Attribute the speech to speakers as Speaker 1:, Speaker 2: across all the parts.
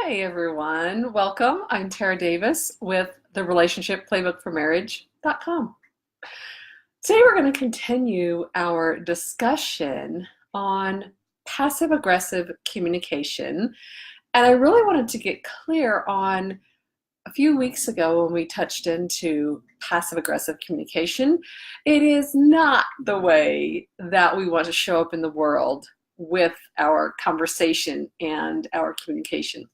Speaker 1: Hi, everyone. Welcome. I'm Tara Davis with the Relationship Playbook for Marriage.com. Today, we're going to continue our discussion on passive aggressive communication. And I really wanted to get clear on a few weeks ago when we touched into passive aggressive communication. It is not the way that we want to show up in the world with our conversation and our communication.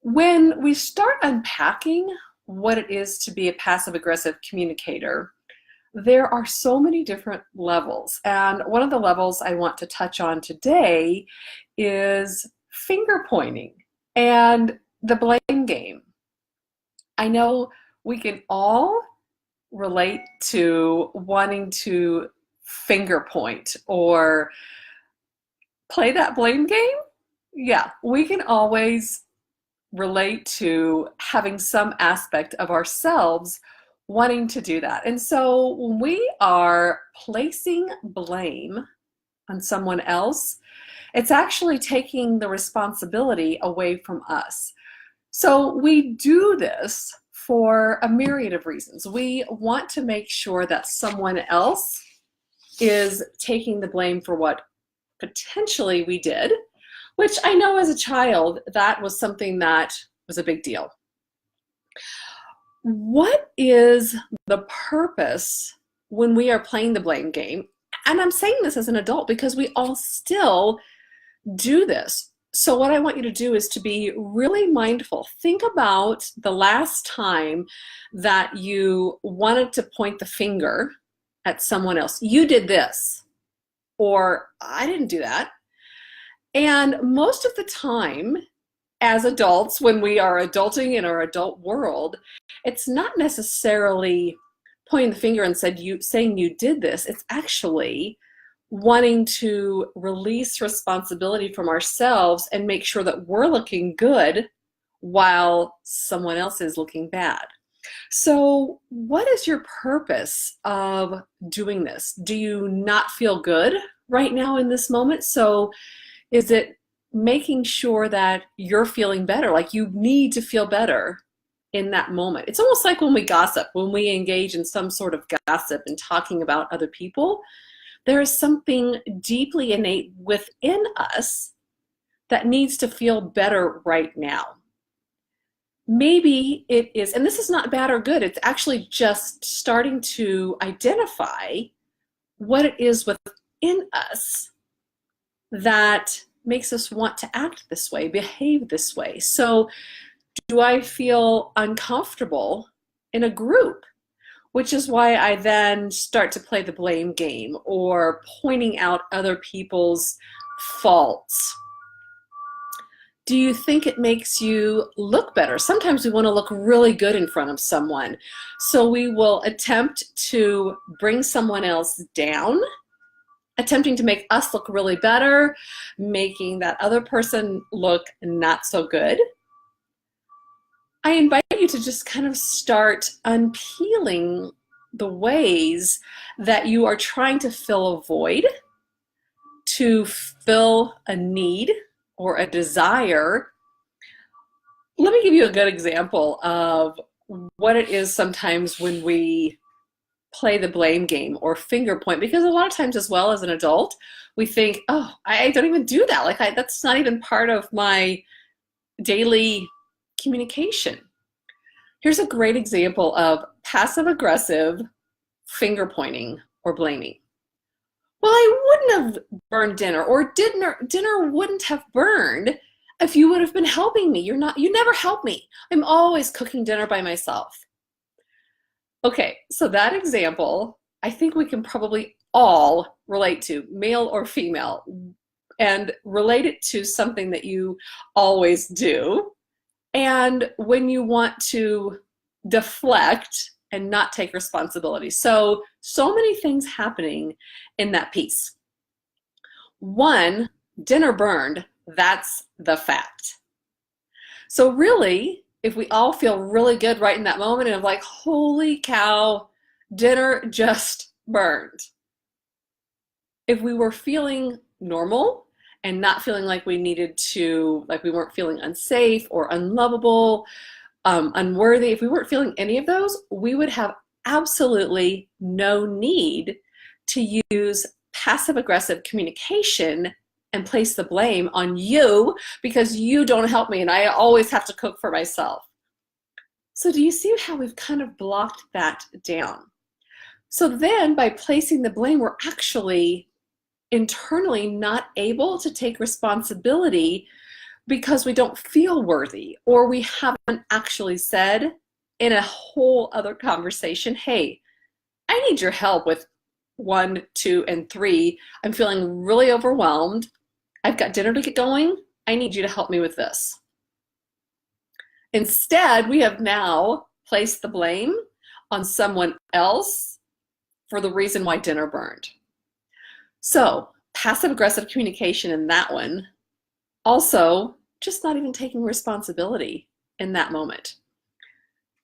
Speaker 1: When we start unpacking what it is to be a passive aggressive communicator, there are so many different levels. And one of the levels I want to touch on today is finger pointing and the blame game. I know we can all relate to wanting to finger point or play that blame game. Yeah, we can always relate to having some aspect of ourselves wanting to do that. And so when we are placing blame on someone else, it's actually taking the responsibility away from us. So we do this for a myriad of reasons. We want to make sure that someone else is taking the blame for what potentially we did, which I know as a child, that was something that was a big deal. What is the purpose when we are playing the blame game? And I'm saying this as an adult because we all still do this. So what I want you to do is to be really mindful. Think about the last time that you wanted to point the finger at someone else. You did this, or I didn't do that. And most of the time, as adults, when we are adulting in our adult world, it's not necessarily pointing the finger and saying you did this. It's actually wanting to release responsibility from ourselves and make sure that we're looking good while someone else is looking bad. So what is your purpose of doing this? Do you not feel good right now in this moment? So is it making sure that you're feeling better? Like you need to feel better in that moment. It's almost like when we gossip, when we engage in some sort of gossip and talking about other people, there is something deeply innate within us that needs to feel better right now. Maybe it is, and this is not bad or good, it's actually just starting to identify what it is within us that makes us want to act this way, behave this way. So do I feel uncomfortable in a group? Which is why I then start to play the blame game or pointing out other people's faults. Do you think it makes you look better? Sometimes we want to look really good in front of someone. So we will attempt to bring someone else down, attempting to make us look really better, making that other person look not so good. I invite you to just kind of start unpeeling the ways that you are trying to fill a void, to fill a need or a desire. Let me give you a good example of what it is sometimes when we play the blame game or finger point, because a lot of times as well as an adult, we think, oh, I don't even do that. Like that's not even part of my daily communication. Here's a great example of passive aggressive finger pointing or blaming. Well, I wouldn't have burned dinner, or dinner wouldn't have burned if you would have been helping me. You never help me. I'm always cooking dinner by myself. Okay, so that example, I think we can probably all relate to, male or female, and relate it to something that you always do. And when you want to deflect and not take responsibility. So many things happening in that piece. One, dinner burned, that's the fact. So really, if we all feel really good right in that moment and like, holy cow, dinner just burned. If we were feeling normal and not feeling like we needed to, like we weren't feeling unsafe or unlovable, unworthy, if we weren't feeling any of those, we would have absolutely no need to use passive aggressive communication and place the blame on you because you don't help me and I always have to cook for myself. So do you see how we've kind of blocked that down? So then by placing the blame, we're actually internally not able to take responsibility because we don't feel worthy, or we haven't actually said in a whole other conversation, hey, I need your help with 1, 2, and 3. I'm feeling really overwhelmed. I've got dinner to get going. I need you to help me with this. Instead, we have now placed the blame on someone else for the reason why dinner burned. So passive aggressive communication in that one, also just not even taking responsibility in that moment.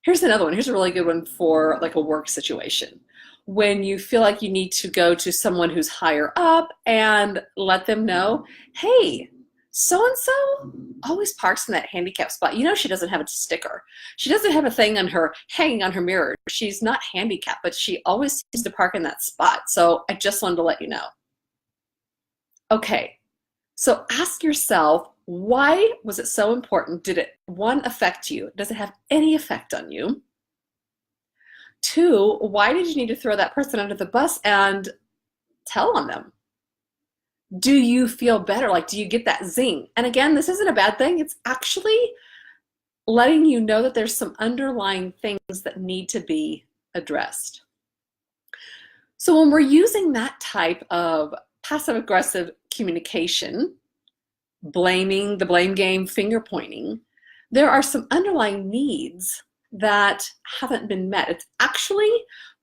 Speaker 1: Here's another one. Here's a really good one for like a work situation. When you feel like you need to go to someone who's higher up and let them know, hey, so-and-so always parks in that handicap spot. You know, she doesn't have a sticker. She doesn't have a thing on her, hanging on her mirror. She's not handicapped, but she always seems to park in that spot. So I just wanted to let you know. Okay, so ask yourself, why was it so important? Did it, 1, affect you? Does it have any effect on you? 2, why did you need to throw that person under the bus and tell on them? Do you feel better? Like, do you get that zing? And again, this isn't a bad thing. It's actually letting you know that there's some underlying things that need to be addressed. So when we're using that type of passive aggressive communication, blaming, the blame game, finger pointing, there are some underlying needs that haven't been met. It's actually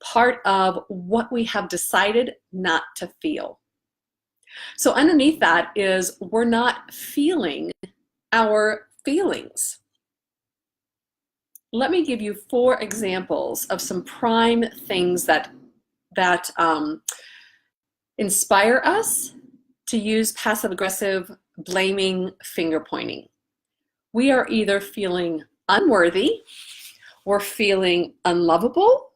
Speaker 1: part of what we have decided not to feel. So underneath that is we're not feeling our feelings. Let me give you 4 examples of some prime things that inspire us to use passive aggressive blaming finger pointing. We are either feeling unworthy, we're feeling unlovable,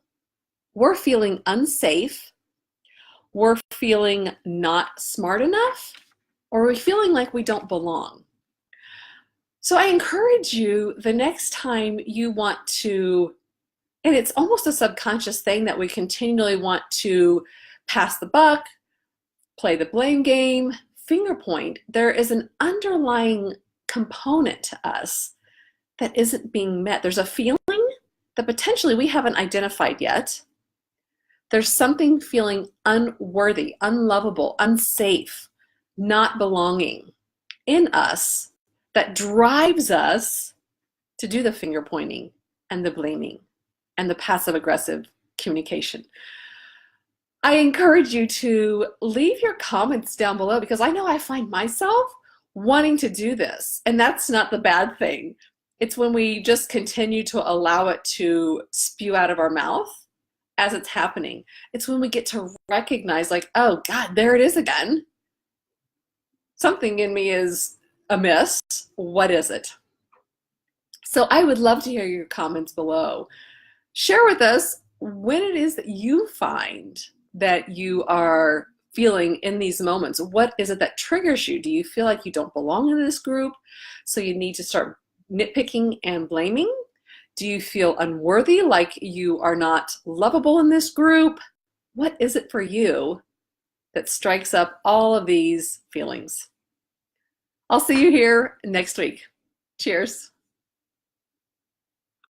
Speaker 1: we're feeling unsafe, we're feeling not smart enough, or we're feeling like we don't belong. So I encourage you the next time you want to, and it's almost a subconscious thing that we continually want to pass the buck, play the blame game, finger point, there is an underlying component to us that isn't being met. There's a feeling that potentially we haven't identified yet. There's something feeling unworthy, unlovable, unsafe, not belonging in us that drives us to do the finger pointing and the blaming and the passive aggressive communication. I encourage you to leave your comments down below because I know I find myself wanting to do this, and that's not the bad thing. It's when we just continue to allow it to spew out of our mouth as it's happening. It's when we get to recognize, like, oh God, there it is again. Something in me is amiss. What is it? So I would love to hear your comments below. Share with us when it is that you find that you are feeling in these moments. What is it that triggers you? Do you feel like you don't belong in this group, so you need to start nitpicking and blaming? Do you feel unworthy, like you are not lovable in this group? What is it for you that strikes up all of these feelings? I'll see you here next week. Cheers.